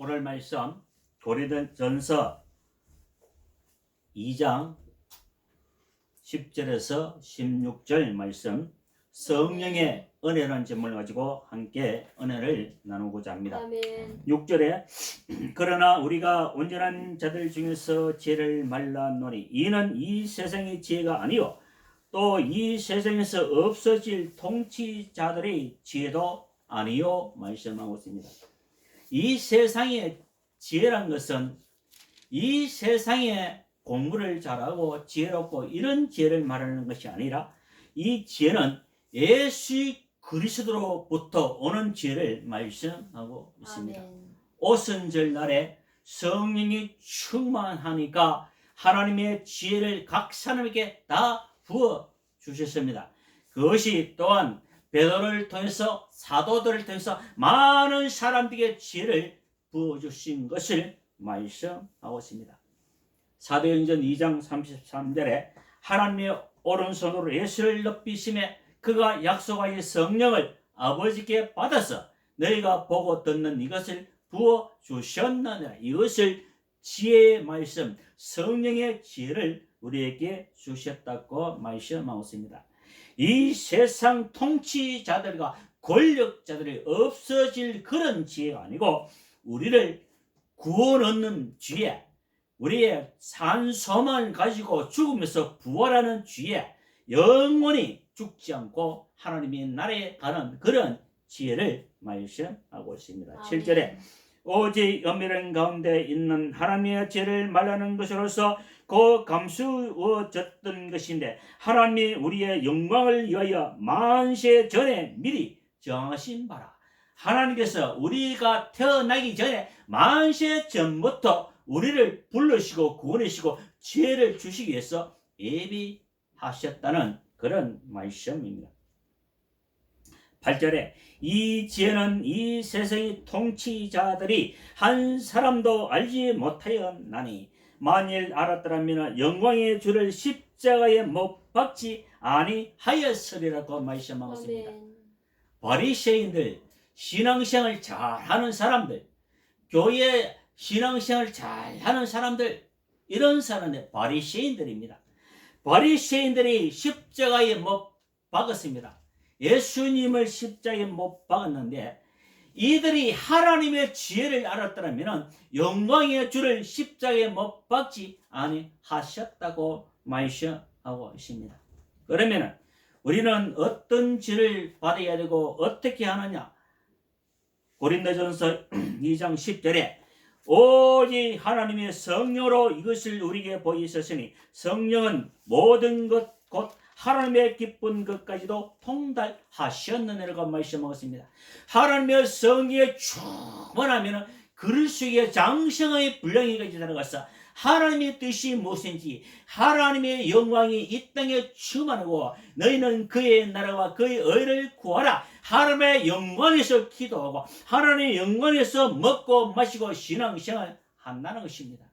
오늘 말씀 고린도전서 2장 10절에서 16절 말씀, 성령의 은혜라는 제목을 가지고 함께 은혜를 나누고자 합니다. 아멘. 6절에 그러나 우리가 온전한 자들 중에서 지혜를 말라노니 이는 이 세상의 지혜가 아니요 또 이 세상에서 없어질 통치자들의 지혜도 아니요 말씀하고 있습니다. 이 세상의 지혜란 것은 이 세상에 공부를 잘하고 지혜롭고 이런 지혜를 말하는 것이 아니라 이 지혜는 예수 그리스도로부터 오는 지혜를 말씀하고 있습니다. 아멘. 오순절 날에 성령이 충만하니까 하나님의 지혜를 각 사람에게 다 부어 주셨습니다. 그것이 또한 베드로를 통해서 사도들을 통해서 많은 사람들에게 지혜를 부어주신 것을 말씀하고 있습니다. 사도행전 2장 33절에 하나님의 오른손으로 예수를 높이심에 그가 약속하신 성령을 아버지께 받아서 너희가 보고 듣는 이것을 부어주셨느니라. 이것을 지혜의 말씀, 성령의 지혜를 우리에게 주셨다고 말씀하고 있습니다. 이 세상 통치자들과 권력자들이 없어질 그런 지혜가 아니고 우리를 구원 얻는 지혜, 우리의 산소만 가지고 죽으면서 부활하는 지혜, 영원히 죽지 않고 하나님의 나라에 가는 그런 지혜를 말씀하고 있습니다. 아멘. 7절에 오직 은밀한 가운데 있는 하나님의 지혜를 말하는 것으로서 그 감추어졌던 것인데 하나님이 우리의 영광을 위하여 만세 전에 미리 정하신 바라. 하나님께서 우리가 태어나기 전에 만세 전부터 우리를 부르시고 구원하시고 지혜를 주시기 위해서 예비하셨다는 그런 말씀입니다. 8절에 이 지혜는 이 세상의 통치자들이 한 사람도 알지 못하였나니 만일 알았더라면 영광의 주를 십자가에 못 박지 아니하였으리라고 말씀하고 있습니다. 아멘. 바리새인들, 신앙생활 잘하는 사람들, 교회 신앙생활 잘하는 사람들, 이런 사람들 바리새인들입니다. 바리새인들이 십자가에 못 박았습니다. 예수님을 십자가에 못 박았는데 이들이 하나님의 지혜를 알았더라면 영광의 주를 십자가에 못 박지 아니하셨다고 말씀하고 있습니다. 그러면 우리는 어떤 지혜를 받아야 되고 어떻게 하느냐? 고린도전서 2장 10절에 오직 하나님의 성령으로 이것을 우리에게 보이셨으니 성령은 모든 것 곧 하나님의 기쁜 것까지도 통달하셨느니라고 말씀하고 있습니다. 하나님의 성령에 충만하면 그리스도의 장성의 분량이까지 들어가서 하나님의 뜻이 무엇인지 하나님의 영광이 이 땅에 충만하고 너희는 그의 나라와 그의 의를 구하라. 하나님의 영광에서 기도하고 하나님의 영광에서 먹고 마시고 신앙생활 한다는 것입니다.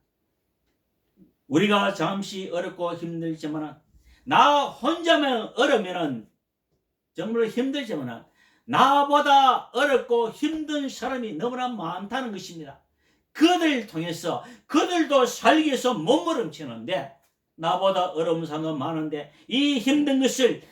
우리가 잠시 어렵고 힘들지만 나 혼자만 어려면 정말 힘들지만 나보다 어렵고 힘든 사람이 너무나 많다는 것입니다. 그들을 통해서 그들도 살기 위해서 몸부림치는데 나보다 어려운 사람도 많은데 이 힘든 것을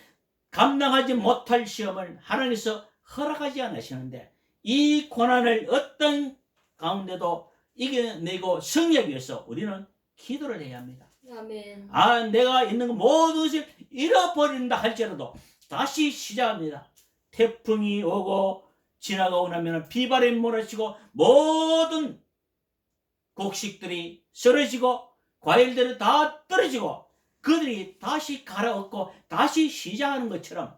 감당하지 못할 시험을 하나님께서 허락하지 않으시는데 이 고난을 어떤 가운데도 이겨내고 승리하기 위해서 우리는 기도를 해야 합니다. 아멘. 내가 있는 모든 것을 잃어버린다 할지라도 다시 시작합니다. 태풍이 오고 지나가고 나면 비바람이 몰아치고 모든 곡식들이 쓰러지고 과일들이 다 떨어지고 그들이 다시 갈아엎고 다시 시작하는 것처럼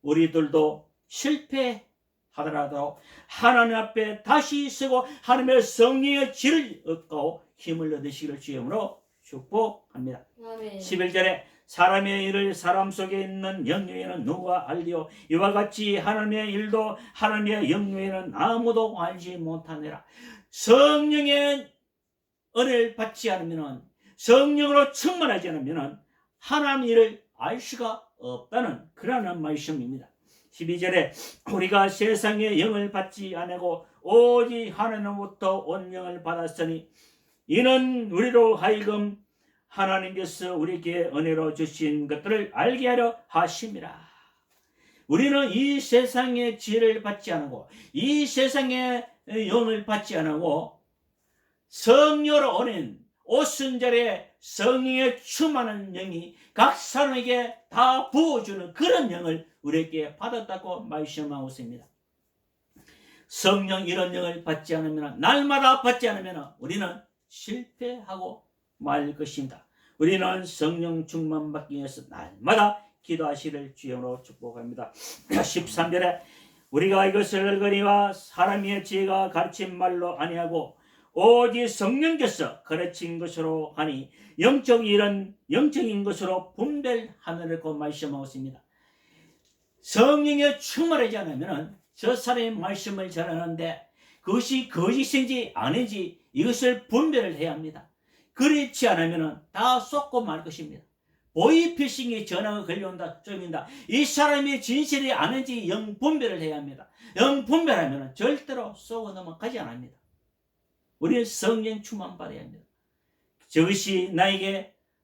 우리들도 실패하더라도 하나님 앞에 다시 서고 하나님의 성령의 지혜를 얻고 힘을 얻으시기를 주님으로 축복합니다. 아멘. 11절에 사람의 일을 사람 속에 있는 영역에는 누가 알리요 이와 같이 하나님의 일도 하나님의 영역에는 아무도 알지 못하느라. 성령의 은혜를 받지 않으면 성령으로 충만하지 않으면 하나님 일을 알 수가 없다는 그러한 말씀입니다. 12절에 우리가 세상의 영을 받지 아니하고 오직 하나님으로부터 온 영을 받았으니 이는 우리로 하여금 하나님께서 우리에게 은혜로 주신 것들을 알게 하려 하심이라. 우리는 이 세상의 지혜를 받지 않고 이 세상의 영을 받지 않고 성령으로 오는 오순절에 성령에 충만한 영이 각 사람에게 다 부어주는 그런 영을 우리에게 받았다고 말씀하고 있습니다. 성령 이런 영을 받지 않으면, 날마다 받지 않으면 우리는 실패하고 말 것입니다. 우리는 성령 충만 받기 위해서 날마다 기도하시를 주여로 축복합니다. 13절에 우리가 이것을 알거니와 사람의 지혜가 가르친 말로 아니하고 오직 성령께서 가르친 것으로 하니 영적 일은 영적인 것으로 분별하느라고 말씀하고 있습니다. 성령에 충만하지 않으면 저 사람의 말씀을 전하는데 그것이 거짓인지 아닌지 이것을 분별을 해야 합니다. 그렇지 않으면 다 쏟고 말 것입니다. 보이피싱이 전화가 걸려온다, 쫓긴다. 이 사람이 진실이 아닌지 영 분별을 해야 합니다. 영 분별하면 절대로 쏘고 넘어가지 않습니다. 우리는 성령 충만 받아야 합니다. 저것이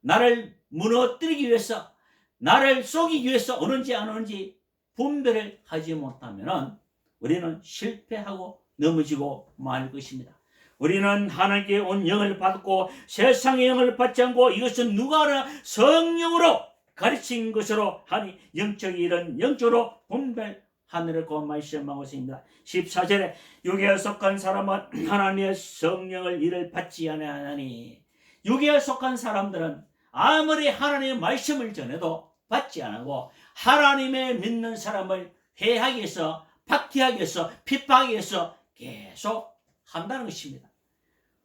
나를 무너뜨리기 위해서, 나를 속이기 위해서 오는지 안 오는지 분별을 하지 못하면 우리는 실패하고 넘어지고 말 것입니다. 우리는 하나님께 온 영을 받고 세상의 영을 받지 않고 이것은 누가 하나 성령으로 가르친 것으로 하니 영적 일은 영적으로 분별하느라고 말씀하고 있습니다. 14절에 육에 속한 사람은 하나님의 성령을 이를 받지 아니하나니, 육에 속한 사람들은 아무리 하나님의 말씀을 전해도 받지 않고 하나님의 믿는 사람을 회하기 위해서, 박해하기 위해서, 핍박하기 위해서 계속 한다는 것입니다.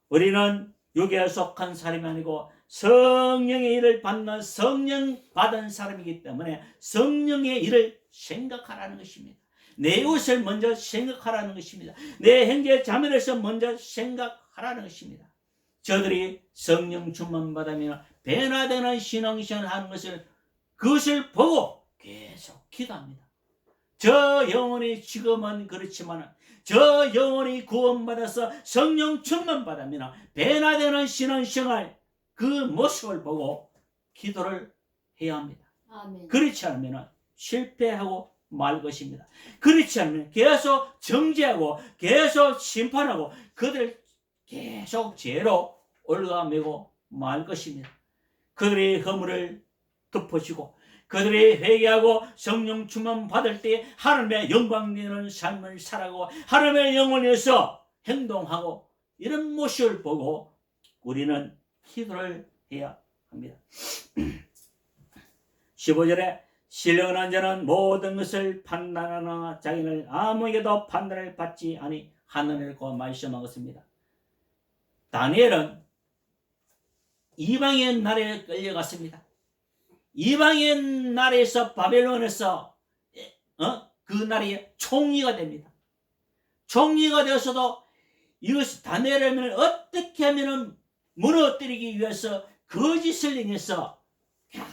우리는 육에 속한 사람이 아니고 성령의 일을 받는 성령 받은 사람이기 때문에 성령의 일을 생각하라는 것입니다. 내 이웃을 먼저 생각하라는 것입니다. 내 형제 자매에서 먼저 생각하라는 것입니다. 저들이 성령 충만 받으면 변화되는 신앙생활을 하는 것을, 그것을 보고 계속 기도합니다. 저 영혼이 지금은 그렇지만 저 영혼이 구원받아서 성령 충만 받으면 변화되는 신앙생활 그 모습을 보고 기도를 해야 합니다. 아멘. 그렇지 않으면 실패하고 말 것입니다. 그렇지 않으면 계속 정죄하고 계속 심판하고 그들 계속 죄로 올라매고 말 것입니다. 그들의 허물을 덮어주고 그들이 회개하고 성령 충만 받을 때 하나님의 영광 되는 삶을 살아가고 하나님의 영혼에서 행동하고 이런 모습을 보고 우리는 기도를 해야 합니다. 15절에 신령한 자는 모든 것을 판단하나 자기를 아무에게도 판단을 받지 아니하느니라고 말씀하고 있습니다. 다니엘은 이방인 나라에 끌려갔습니다. 이방인 나라에서 바벨론에서 그 나라의 총리가 됩니다. 총리가 되어서도 이것이 다니엘을 어떻게 하면 무너뜨리기 위해서 거짓을 행해서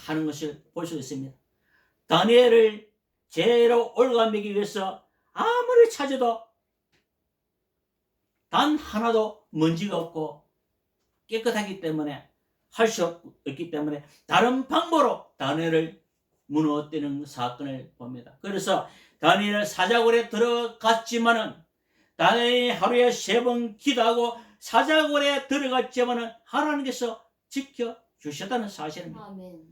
하는 것을 볼 수 있습니다. 다니엘을 죄로 올가매기 위해서 아무리 찾아도 단 하나도 먼지가 없고 깨끗하기 때문에 할 수 없기 때문에 다른 방법으로 다니엘을 무너뜨리는 사건을 봅니다. 그래서 다니엘 사자굴에 들어갔지만은 다니엘이 하루에 3번 기도하고 사자굴에 들어갔지만은 하나님께서 지켜주셨다는 사실입니다. 아멘.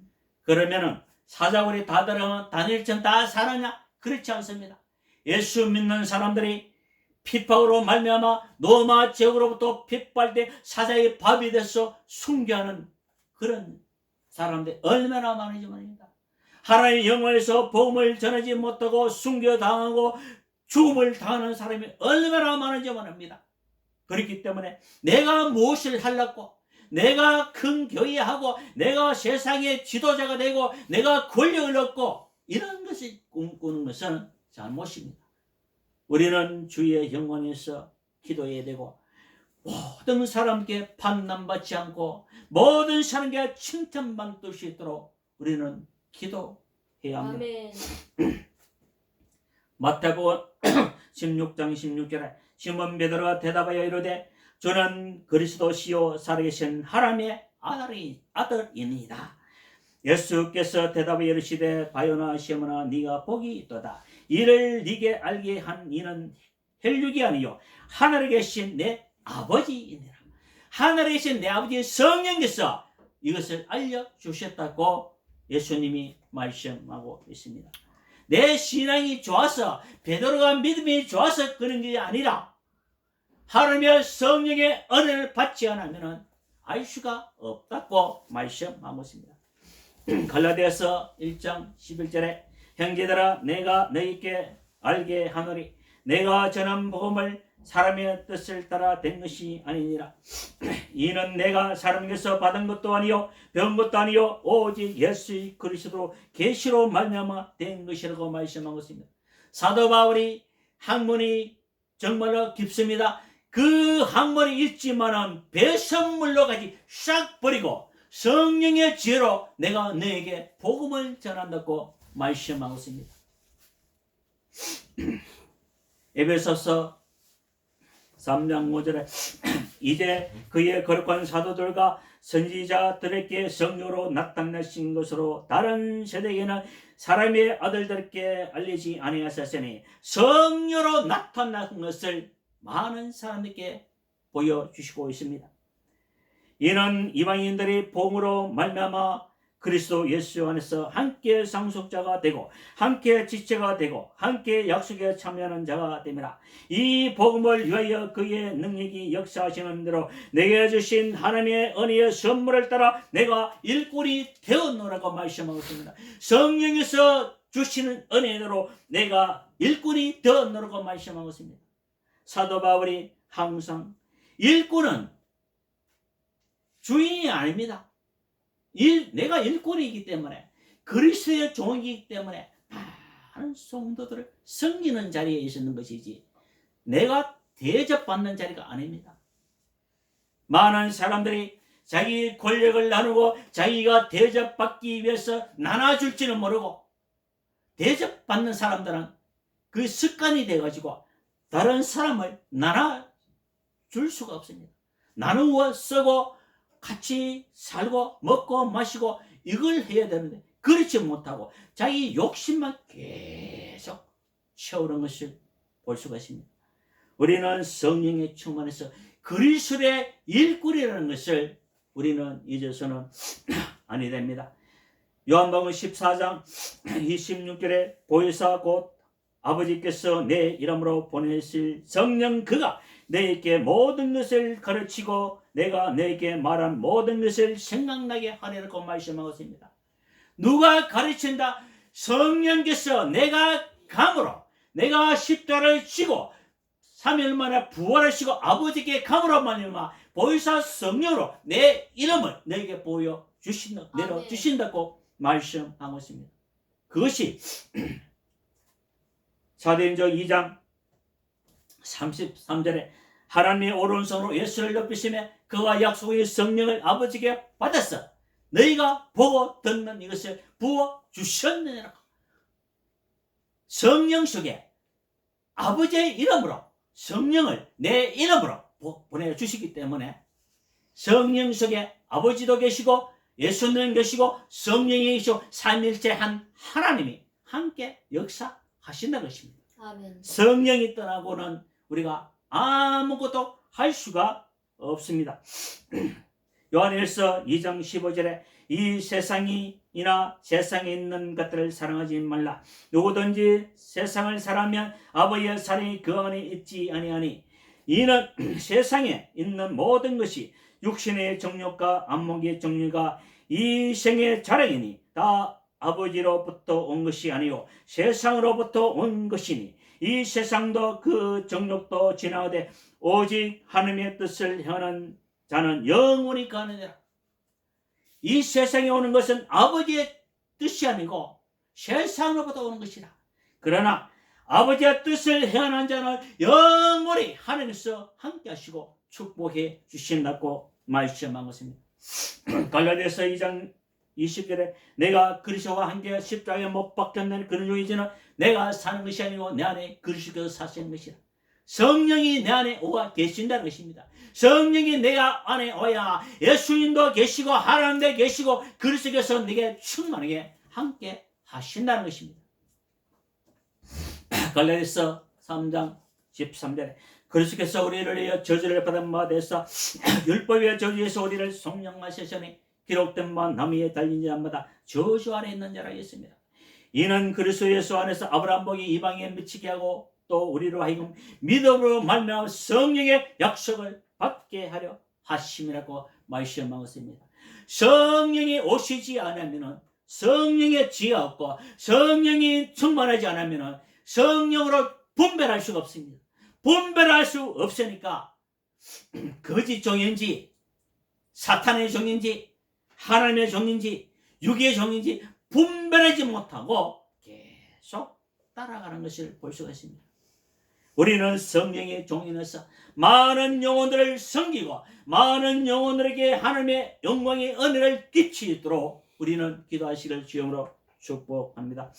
그러면은 사자굴에 다 들어가면 다니엘처럼 다 살았냐? 그렇지 않습니다. 예수 믿는 사람들이 핍박으로 말미암아 로마 제국으로부터 핍박될 사자의 밥이 돼서 순교하는 그런 사람들이 얼마나 많은지 모릅니다. 하나님의 영혼에서 복음을 전하지 못하고 순교당하고 죽음을 당하는 사람이 얼마나 많은지 모릅니다. 그렇기 때문에 내가 무엇을 하려고, 내가 큰 교회하고 내가 세상의 지도자가 되고 내가 권력을 얻고 이런 것을 꿈꾸는 것은 잘못입니다. 우리는 주의 영혼에서 기도해야 되고 모든 사람께 판단받지 않고 모든 사람께 칭찬받을 수 있도록 우리는 기도해야 합니다. 아멘. 마태복음 16장 16절에 시몬 베드로가 대답하여 이르되 저는 그리스도시요 살아계신 하나님의 아들이니이다. 예수께서 대답하여 이르시되 바요나 시몬아 네가 복이 있도다. 이를 네게 알게 한 이는 혈육이 아니요 하늘에 계신 내 아버지이니라. 하늘에 계신 내 아버지 성령께서 이것을 알려주셨다고 예수님이 말씀하고 있습니다. 내 신앙이 좋아서 베드로가 믿음이 좋아서 그런 게 아니라 하나님의 성령의 은혜를 받지 않으면 알 수가 없다고 말씀하고 있습니다. 갈라디아서 1장 11절에 형제들아 내가 너희께 알게 하노니 내가 전한 복음을 사람의 뜻을 따라 된 것이 아니니라. 이는 내가 사람에게서 받은 것도 아니요 배운 것도 아니요 오직 예수 그리스도로 계시로 말미암아 된 것이라고 말씀한 것입니다. 사도 바울이 학문이 정말로 깊습니다. 그 학문이 있지만은 배선물로까지 싹 버리고 성령의 지혜로 내가 너에게 복음을 전한다고 말씀하고 있습니다. 에베소서 3장 5절에 이제 그의 거룩한 사도들과 선지자들에게 성령으로 나타나신 것으로 다른 세대에게는 사람의 아들들께 알리지 아니하셨으니 성령으로 나타난 것을 많은 사람에게 보여주시고 있습니다. 이는 이방인들이 복음으로 말미암아 그리스도 예수 안에서 함께 상속자가 되고 함께 지체가 되고 함께 약속에 참여하는 자가 됩니다. 이 복음을 위하여 그의 능력이 역사하시는 대로 내게 주신 하나님의 은혜의 선물을 따라 내가 일꾼이 되었노라고 말씀하고 있습니다. 성령에서 주시는 은혜대로 내가 일꾼이 되었노라고 말씀하고 있습니다. 사도 바울이 항상 일꾼은 주인이 아닙니다. 내가 일꾼이기 때문에 그리스도의 종이기 때문에 많은 성도들을 섬기는 자리에 있는 것이지 내가 대접받는 자리가 아닙니다. 많은 사람들이 자기 권력을 나누고 자기가 대접받기 위해서 나눠줄지는 모르고 대접받는 사람들은 그 습관이 돼가지고 다른 사람을 나눠줄 수가 없습니다. 나누어 쓰고 같이 살고 먹고 마시고 이걸 해야 되는데 그렇지 못하고 자기 욕심만 계속 채우는 것을 볼 수가 있습니다. 우리는 성령의 충만해서 그리스도의 일꾼이라는 것을 우리는 잊어서는 아니 됩니다. 요한복음 14장 26절에 보혜사 곧 아버지께서 내 이름으로 보내실 성령 그가 너에게 모든 것을 가르치고 내가 너에게 말한 모든 것을 생각나게 하리라고 말씀하고 있습니다. 누가 가르친다? 성령께서 내가 감으로 내가 십자가를 지고 3일 만에 부활하시고 아버지께 감으로 말미암아 보혜사 성령으로 내 이름을 너에게 보여주신다, 내려주신다고 말씀하고 있습니다. 그것이 사도행전 2장 33절에 하나님의 오른손으로 예수를 높이시며 그가 약속의 성령을 아버지께 받았어 너희가 보고 듣는 이것을 부어주셨느니라. 성령 속에 아버지의 이름으로 성령을 내 이름으로 보내주시기 때문에 성령 속에 아버지도 계시고 예수님 계시고 성령이 계시고 삼일체한 하나님이 함께 역사하신다는 것입니다. 아멘. 성령이 떠나고는 우리가 아무것도 할 수가 없습니다. 요한일서 2장 15절에 이 세상이나 세상에 있는 것들을 사랑하지 말라. 누구든지 세상을 사랑하면 아버지의 사랑이 그 안에 있지 아니하니 이는 세상에 있는 모든 것이 육신의 정욕과 안목의 정욕과 이 생의 자랑이니 다 아버지로부터 온 것이 아니요 세상으로부터 온 것이니 이 세상도 그 정욕도 지나가되 오직 하나님의 뜻을 행하는 자는 영원히 가느니라. 이 세상에 오는 것은 아버지의 뜻이 아니고 세상으로부터 오는 것이라. 그러나 아버지의 뜻을 행하는 자는 영원히 하나님께서 함께 하시고 축복해 주신다고 말씀한 것입니다. 갈라디아서 2장 20절에 내가 그리스도와 함께 십자가에 못 박혔는 그런 이제는 내가 사는 것이 아니고 내 안에 그리스도께서 사시는 것이라. 성령이 내 안에 오가 계신다는 것입니다. 성령이 내가 안에 오야 예수님도 계시고 하나님도 계시고 그리스도께서 내게 충만하게 함께 하신다는 것입니다. 갈라디아서 3장 13절에 그리스도께서 우리를 위하여 저주를 받은 바 되사 율법의 저주에서 우리를 속량하셨으니 기록된 바 나무 위에 달린 자마다 저주 아래 있는 자라 했습니다. 이는 그리스도 예수 안에서 아브라함 복이 이방에 미치게 하고 또 우리로 하여금 믿음으로 말미암아 성령의 약속을 받게 하려 하심이라고 말씀하고 있습니다. 성령이 오시지 않으면 성령의 지혜가 없고 성령이 충만하지 않으면 성령으로 분별할 수가 없습니다. 분별할 수 없으니까 거짓 종인지 사탄의 종인지 하나님의 종인지 육의 종인지 분별하지 못하고 계속 따라가는 것을 볼 수가 있습니다. 우리는 성령의 종이로서 많은 영혼들을 섬기고 많은 영혼들에게 하나님의 영광의 은혜를 끼치도록 우리는 기도하시기를 주님으로 축복합니다.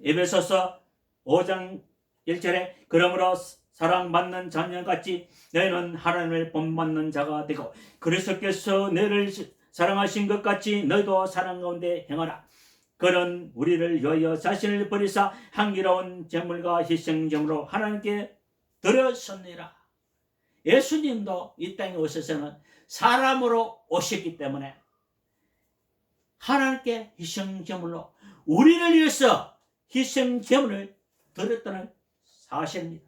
에베소서 5장 1절에 그러므로 사랑받는 자녀같이 너희는 하나님을 본받는 자가 되고 그리스도께서 너희를 사랑하신 것 같이 너희도 사랑 가운데 행하라. 그는 우리를 위하여 자신을 버리사 향기로운 제물과 희생제물로 하나님께 드렸습니다. 예수님도 이 땅에 오셔서는 사람으로 오셨기 때문에 하나님께 희생제물로 우리를 위해서 희생제물을 드렸다는 사실입니다.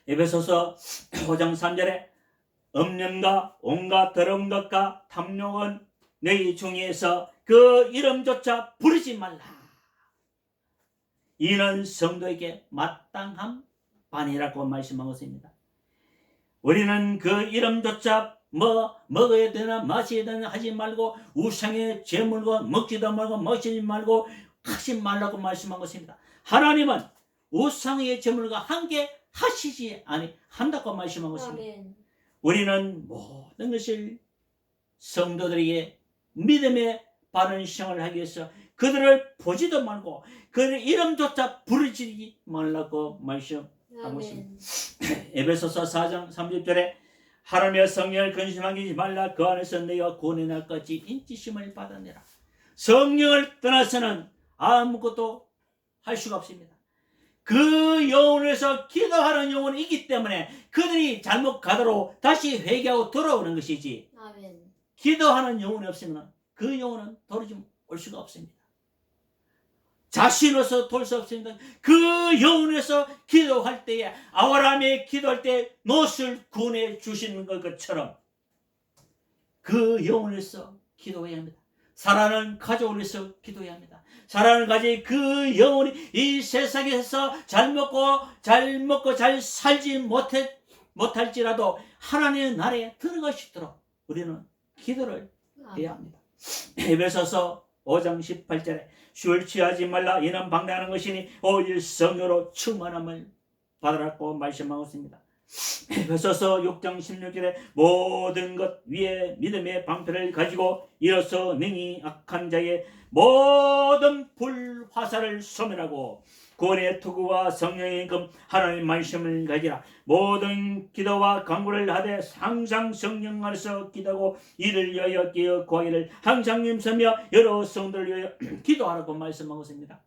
에베소서 5장 3절에 음령과 온갖 더러운 것과 탐욕은 너희 중에서 그 이름조차 부르지 말라. 이는 성도에게 마땅한 반이라고 말씀하고 있습니다. 우리는 그 이름조차 먹어야 되나 마셔야 되나 하지 말고 우상의 제물과 먹지도 말고 마시지 말고 하지 말라고 말씀하고 있습니다. 하나님은 우상의 제물과 함께 하시지 한다고 말씀하고 있습니다. 아멘. 우리는 모든 것을 성도들에게 믿음의 바른 생활을 하기 위해서 그들을 보지도 말고 그들 이름조차 부르지 말라고 말씀하고 있습니다. 에베소서 4장 30절에 하나님의 성령을 근심하지 말라. 그 안에서 너희가 구원의 날까지 인치심을 받아내라. 성령을 떠나서는 아무것도 할 수가 없습니다. 그 영혼에서 기도하는 영혼이 있기 때문에 그들이 잘못 가도록 다시 회개하고 돌아오는 것이지. 아멘. 기도하는 영혼이 없으면 그 영혼은 돌아올 수가 없습니다. 자신으로서 돌 수 없습니다. 그 영혼에서 기도할 때에 아브라함이 기도할 때 롯을 구원해 주시는 것처럼 그 영혼에서 기도해야 합니다. 사랑하는 가족을 위해서 기도해야 합니다. 사랑하는 가족이 그 영혼이 이 세상에서 잘 먹고 잘 살지 못할지라도 하나님의 나라에 들어갈 수 있도록 우리는 기도를 해야 합니다. 에베소서 5장 18절에 술 취하지 말라. 이는 방탕하는 것이니 오직 성령으로 충만함을 받으라고 말씀하고 있습니다. 에베소서 6장 16절에 모든 것 위에 믿음의 방패를 가지고 일어서 능히 악한 자의 모든 불화살을 소멸하고 구원의 투구와 성령의 금 하나님의 말씀을 가지라. 모든 기도와 간구를 하되 항상 성령 안에서 기도하고 이를 위하여 기어 구하기를 항상 힘쓰며 여러 성도를 위하여 기도하라고 말씀하고 있습니다.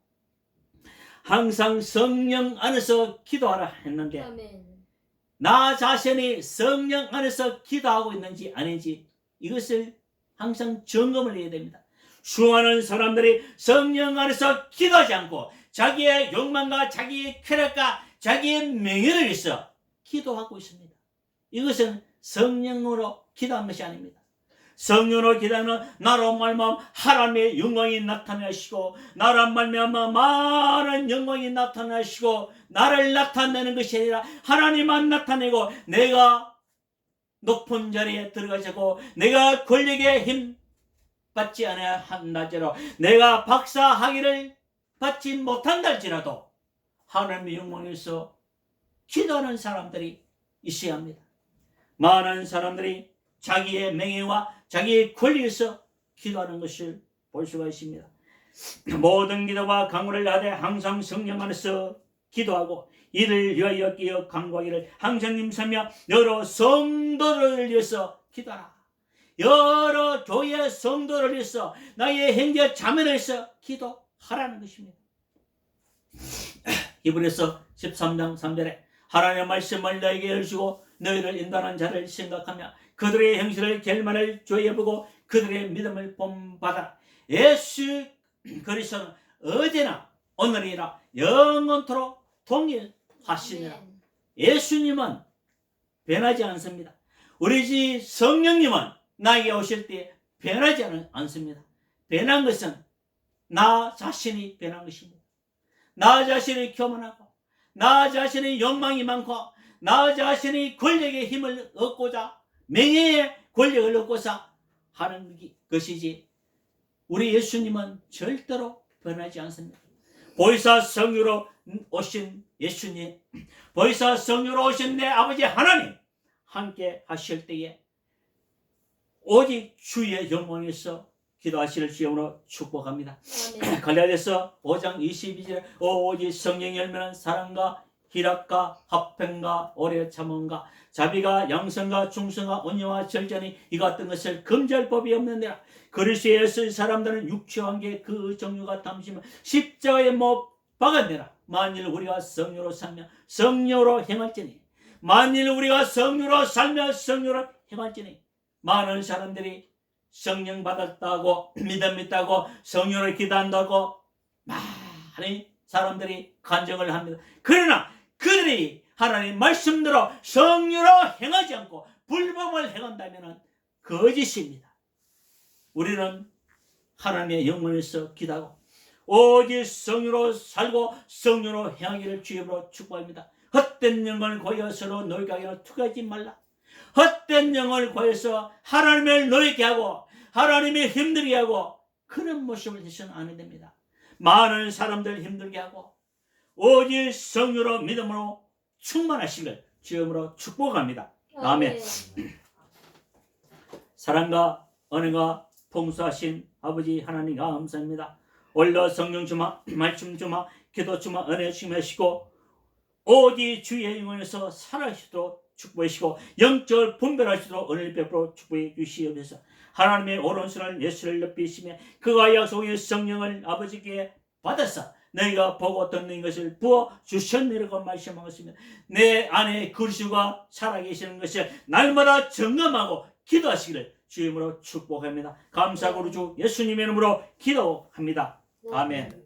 항상 성령 안에서 기도하라 했는데 아멘. 나 자신이 성령 안에서 기도하고 있는지 아닌지 이것을 항상 점검을 해야 됩니다. 수많은 사람들이 성령 안에서 기도하지 않고 자기의 욕망과 자기의 쾌락과 자기의 명예를 위해서 기도하고 있습니다. 이것은 성령으로 기도한 것이 아닙니다. 성령으로 기도하면 나로 말미암아 하나님의 영광이 나타나시고 나로 말미암아 많은 영광이 나타나시고 나를 나타내는 것이 아니라 하나님만 나타내고 내가 높은 자리에 들어가시고 내가 권력의 힘 받지 않아야 한다지로 내가 박사학위를 받지 못한다 할지라도 하나님의 영광에서 기도하는 사람들이 있어야 합니다. 많은 사람들이 자기의 명예와 자기의 권리에서 기도하는 것을 볼 수가 있습니다. 모든 기도와 강구를 하되 항상 성령 안에서 기도하고 이를 위하여 끼어 강구하기를 항상 힘쓰며 여러 성도를 위해서 기도하라. 여러 교회 성도를 위해서 나의 형제 자매를 위해서 기도하라는 것입니다. 히브리서 13장 3절에 하나님의 말씀을 너에게 열주고 너희를 인도하는 자를 생각하며 그들의 행실을 결말을 조여보고 그들의 믿음을 본받아라. 예수 그리스도는 어제나 오늘이나 영원토록 동일하시니라. 예수님은 변하지 않습니다. 우리 집 성령님은 나에게 오실 때 변하지 않습니다. 변한 것은 나 자신이 변한 것입니다. 나 자신이 교만하고 나 자신이 욕망이 많고 나 자신이 권력의 힘을 얻고자 명예의 권력을 얻고자 하는 것이지 우리 예수님은 절대로 변하지 않습니다. 보혜사 성령으로 오신 예수님, 보혜사 성령으로 오신 내 아버지 하나님 함께 하실 때에 오직 주의 영광에서 기도하시는 주님으로 축복합니다. 갈라디아서 5장 22절에 오직 성령이 열매는 사랑과 희락과 화평과 오래 참음과 자비가 양성과 충성과 온유와 절제니 이 같은 것을 금지할 법이 없는데라. 그리스도의 사람들은 육체와 관계 그 정욕과 탐심을 십자가에 못 박아내라. 만일 우리가 성령으로 살며 성령으로 행할지니 만일 우리가 성령으로 살며 성령으로 행할지니 많은 사람들이 성령 받았다고 믿음 있다고 성령을 기도한다고 많은 사람들이 간증을 합니다. 그러나 그들이 하나님 말씀대로 성령으로 행하지 않고 불법을 행한다면 거짓입니다. 우리는 하나님의 영혼에서 기도하고 오직 성령으로 살고 성령으로 행하기를 주님으로 축복합니다. 헛된 영혼을 고여서로 너희가 하기를 투하지 말라. 헛된 영혼을 고여서 하나님을 노예게 하고 하나님이 힘들게 하고 그런 모습을 해서는 안 됩니다. 많은 사람들 힘들게 하고 오직 성령으로 믿음으로 충만하시길 주님으로 축복합니다. 아멘. 사랑과 은혜가 풍성하신 아버지 하나님 감사합니다. 올려 성령 주마 말씀 주마 기도 주마 은혜 주시고 오직 주의 영혼에서 살아시도록 축복하시고 영적을 분별하시도록 은혜를 베풀어 축복해 주시옵소서. 하나님의 오른손을 예수를 높이시며 그가 약속의 성령을 아버지께 받아서 너희가 보고 듣는 것을 부어 주셨느라고 말씀하셨습니다. 내 안에 그리스도가 살아계시는 것을 날마다 점검하고 기도하시기를 주님으로 축복합니다. 감사하고 주 예수님의 이름으로 기도합니다. 아멘.